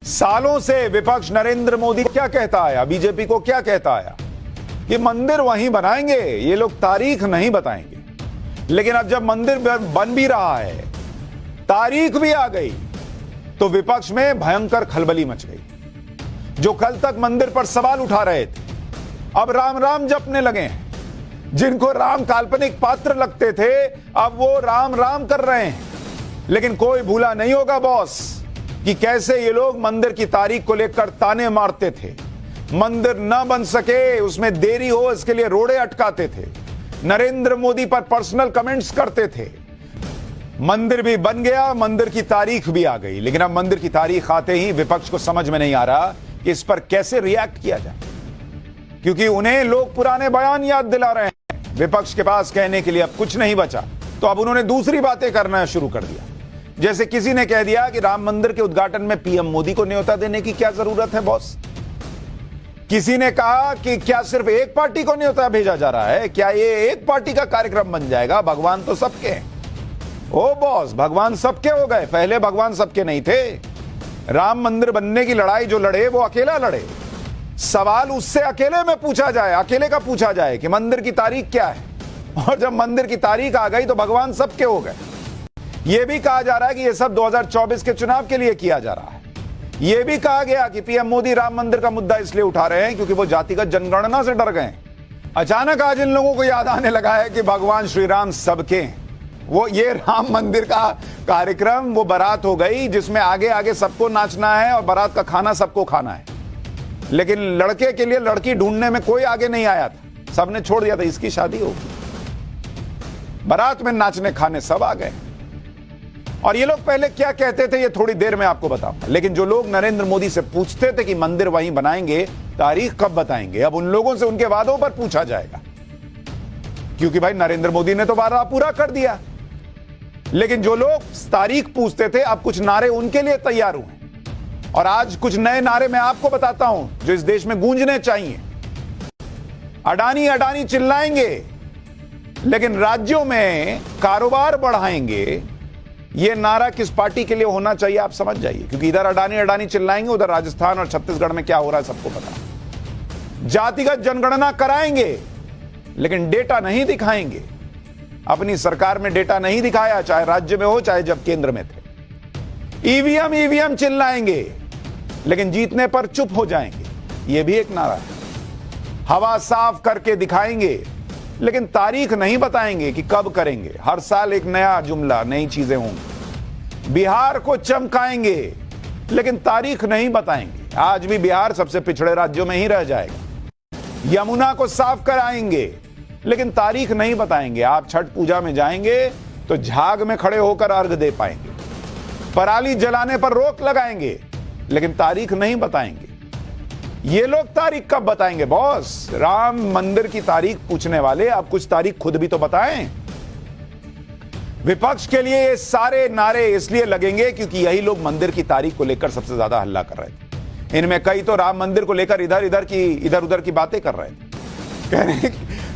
सालों से विपक्ष नरेंद्र मोदी क्या कहता आया, बीजेपी को क्या कहता आया कि मंदिर वहीं बनाएंगे, ये लोग तारीख नहीं बताएंगे। लेकिन अब जब मंदिर बन भी रहा है, तारीख भी आ गई, तो विपक्ष में भयंकर खलबली मच गई। जो कल तक मंदिर पर सवाल उठा रहे थे, अब राम राम जपने लगे हैं। जिनको राम काल्पनिक पात्र लगते थे, अब वो राम राम कर रहे हैं। लेकिन कोई भूला नहीं होगा बॉस कि कैसे ये लोग मंदिर की तारीख को लेकर ताने मारते थे। मंदिर न बन सके, उसमें देरी हो, इसके लिए रोड़े अटकाते थे। नरेंद्र मोदी पर पर्सनल कमेंट्स करते थे। मंदिर भी बन गया, मंदिर की तारीख भी आ गई। लेकिन अब मंदिर की तारीख आते ही विपक्ष को समझ में नहीं आ रहा कि इस पर कैसे रिएक्ट किया जाए, क्योंकि उन्हें लोग पुराने बयान याद दिला रहे हैं। विपक्ष के पास कहने के लिए अब कुछ नहीं बचा, तो अब उन्होंने दूसरी बातें करना शुरू कर दिया। जैसे किसी ने कह दिया कि राम मंदिर के उद्घाटन में पीएम मोदी को न्योता देने की क्या जरूरत है बॉस। किसी ने कहा कि क्या सिर्फ एक पार्टी को न्योता भेजा जा रहा है, क्या ये एक पार्टी का कार्यक्रम बन जाएगा, भगवान तो सबके हैं। ओ बॉस, भगवान सबके हो गए, पहले भगवान सबके नहीं थे। राम मंदिर बनने की लड़ाई जो लड़े वो अकेला लड़े। सवाल उससे अकेले में पूछा जाए, अकेले का पूछा जाए कि मंदिर की तारीख क्या है, और जब मंदिर की तारीख आ गई तो भगवान सबके हो गए। यह भी कहा जा रहा है कि यह सब 2024 के चुनाव के लिए किया जा रहा है। यह भी कहा गया कि पीएम मोदी राम मंदिर का मुद्दा इसलिए उठा रहे हैं क्योंकि वो जातिगत जनगणना से डर गए। अचानक आज इन लोगों को याद आने लगा है कि भगवान श्री राम सबके हैं। वो ये राम मंदिर का कार्यक्रम वो बारात हो गई जिसमें आगे आगे सबको नाचना है और बारात का खाना सबको खाना है। लेकिन लड़के के लिए लड़की ढूंढने में कोई आगे नहीं आया था, सबने छोड़ दिया था इसकी शादी होगी। बारात में नाचने खाने सब आ गए। और ये लोग पहले क्या कहते थे ये थोड़ी देर में आपको बताऊंगा। लेकिन जो लोग नरेंद्र मोदी से पूछते थे कि मंदिर वहीं बनाएंगे, तारीख कब बताएंगे, अब उन लोगों से उनके वादों पर पूछा जाएगा, क्योंकि भाई नरेंद्र मोदी ने तो वादा पूरा कर दिया। लेकिन जो लोग तारीख पूछते थे, अब कुछ नारे उनके लिए तैयार हुए। और आज कुछ नए नारे मैं आपको बताता हूं जो इस देश में गूंजने चाहिए। अडानी अडानी चिल्लाएंगे, लेकिन राज्यों में कारोबार बढ़ाएंगे। यह नारा किस पार्टी के लिए होना चाहिए आप समझ जाइए, क्योंकि इधर अडानी अडानी चिल्लाएंगे, उधर राजस्थान और छत्तीसगढ़ में क्या हो रहा है सबको पता। जातिगत जनगणना कराएंगे, लेकिन डेटा नहीं दिखाएंगे। अपनी सरकार में डेटा नहीं दिखाया, चाहे राज्य में हो चाहे जब केंद्र में थे। ईवीएम ईवीएम चिल्लाएंगे, लेकिन जीतने पर चुप हो जाएंगे। यह भी एक नारा है। हवा साफ करके दिखाएंगे, लेकिन तारीख नहीं बताएंगे कि कब करेंगे। हर साल एक नया जुमला, नई चीजें होंगी। बिहार को चमकाएंगे, लेकिन तारीख नहीं बताएंगे। आज भी बिहार सबसे पिछड़े राज्यों में ही रह जाएगा। यमुना को साफ कराएंगे, लेकिन तारीख नहीं बताएंगे। आप छठ पूजा में जाएंगे तो झाग में खड़े होकर अर्घ दे पाएंगे। पराली जलाने पर रोक लगाएंगे, लेकिन तारीख नहीं बताएंगे। ये लोग तारीख कब बताएंगे बॉस? राम मंदिर की तारीख पूछने वाले अब कुछ तारीख खुद भी तो बताएं। विपक्ष के लिए ये सारे नारे इसलिए लगेंगे क्योंकि यही लोग मंदिर की तारीख को लेकर सबसे ज्यादा हल्ला कर रहे थे। इनमें कई तो राम मंदिर को लेकर इधर उधर की बातें कर रहे थे। कह रहे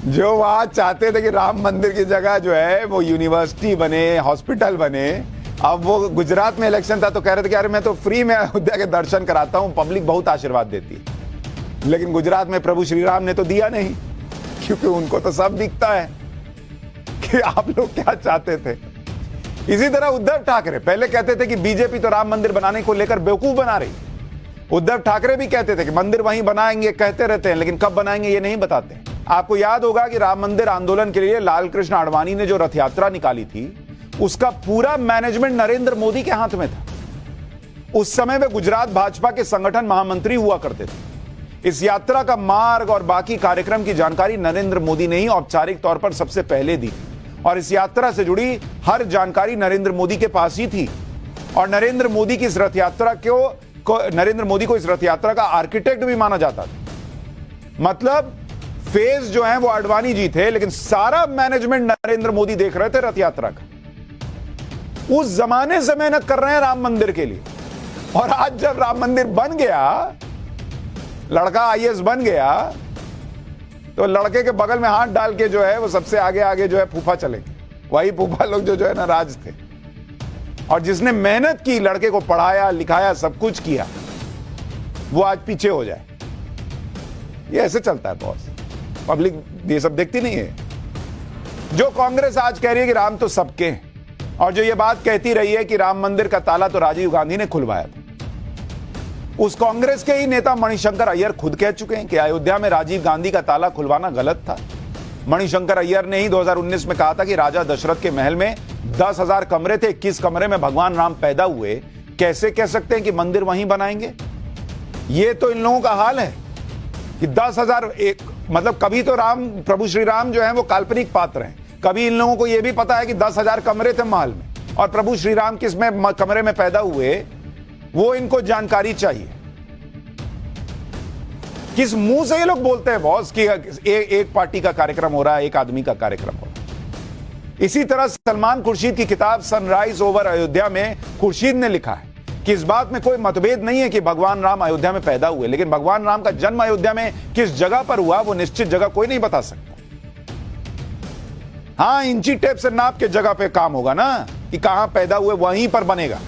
जो वहां चाहते थे कि राम मंदिर की जगह जो है वो यूनिवर्सिटी बने, हॉस्पिटल बने। अब वो गुजरात में इलेक्शन था तो कह रहे थे कि अरे मैं तो फ्री में अयोध्या के दर्शन कराता हूं, पब्लिक बहुत आशीर्वाद देती है। लेकिन गुजरात में प्रभु श्री राम ने तो दिया नहीं, क्योंकि उनको तो सब दिखता है कि आप लोग क्या चाहते थे। इसी तरह उद्धव ठाकरे पहले कहते थे कि बीजेपी तो राम मंदिर बनाने को लेकर बेवकूफ बना रही। उद्धव ठाकरे भी कहते थे कि मंदिर वहीं बनाएंगे, कहते रहते हैं, लेकिन कब बनाएंगे ये नहीं बताते। आपको याद होगा कि राम मंदिर आंदोलन के लिए लाल कृष्ण आडवाणी ने जो रथ यात्रा निकाली थी, उसका पूरा मैनेजमेंट नरेंद्र मोदी के हाथ में था। उस समय वे गुजरात भाजपा के संगठन महामंत्री हुआ करते थे। इस यात्रा का मार्ग और बाकी कार्यक्रम की जानकारी नरेंद्र मोदी ने ही औपचारिक तौर पर सबसे पहले दी, और इस यात्रा से जुड़ी हर जानकारी नरेंद्र मोदी के पास ही थी। और नरेंद्र मोदी की इस रथ यात्रा नरेंद्र मोदी को इस रथ यात्रा का आर्किटेक्ट भी माना जाता था। मतलब फेज जो है वो आडवाणी जी थे, लेकिन सारा मैनेजमेंट नरेंद्र मोदी देख रहे थे रथ यात्रा का। उस जमाने से मेहनत कर रहे हैं राम मंदिर के लिए। और आज जब राम मंदिर बन गया, लड़का आईएएस बन गया, तो लड़के के बगल में हाथ डाल के जो है वो सबसे आगे आगे जो है फूफा चलेंगे। वही फूफा लोग जो है नाराज थे। और जिसने मेहनत की, लड़के को पढ़ाया लिखाया सब कुछ किया, वो आज पीछे हो जाए। ये ऐसे चलता है बॉस, पब्लिक ये सब देखती नहीं है। जो कांग्रेस आज कह रही है कि राम तो सबके हैं, और जो ये बात कहती रही है कि राम मंदिर का ताला तो राजीव गांधी ने खुलवाया था, उस कांग्रेस के ही नेता मणिशंकर अय्यर खुद कह चुके हैं कि अयोध्या में राजीव गांधी का ताला खुलवाना गलत था। मणिशंकर अय्यर ने ही 2019 में कहा था कि राजा दशरथ के महल में 10,000 कमरे थे, 21 कमरे में भगवान राम पैदा हुए, कैसे कह सकते हैं कि मंदिर वहीं बनाएंगे। ये तो इन लोगों का हाल है कि 10,000 मतलब कभी तो राम, प्रभु श्री राम जो है वो काल्पनिक पात्र हैं, कभी इन लोगों को यह भी पता है कि 10,000 कमरे थे महल में, और प्रभु श्री राम किस में कमरे में पैदा हुए वो इनको जानकारी चाहिए। किस मुंह से ये लोग बोलते हैं बॉस कि एक पार्टी का कार्यक्रम हो रहा है, एक आदमी का कार्यक्रम हो रहा है। इसी तरह सलमान खुर्शीद की किताब सनराइज ओवर अयोध्या में खुर्शीद ने लिखा है कि इस बात में कोई मतभेद नहीं है कि भगवान राम अयोध्या में पैदा हुए, लेकिन भगवान राम का जन्म अयोध्या में किस जगह पर हुआ वो निश्चित जगह कोई नहीं बता सकता। हां, इंची टेप से नाप के जगह पे काम होगा ना कि कहां पैदा हुए, वहीं पर बनेगा।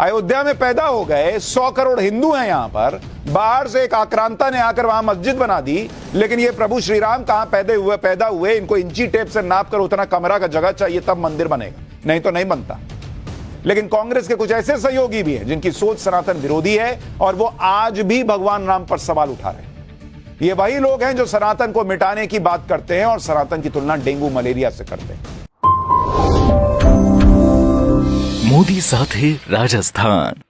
अयोध्या में पैदा हो गए, 100 करोड़ हिंदू हैं यहां पर, बाहर से एक आक्रांता ने आकर वहां मस्जिद बना दी, लेकिन ये प्रभु श्री राम कहां पैदा हुए, इनको इंची टेप से नाप कर उतना कमरा का जगह चाहिए तब मंदिर बनेगा, नहीं तो नहीं बनता। लेकिन कांग्रेस के कुछ ऐसे सहयोगी भी हैं जिनकी सोच सनातन विरोधी है और वो आज भी भगवान राम पर सवाल उठा रहे हैं। ये वही लोग हैं जो सनातन को मिटाने की बात करते हैं और सनातन की तुलना डेंगू मलेरिया से करते हैं। मोदी साथे राजस्थान।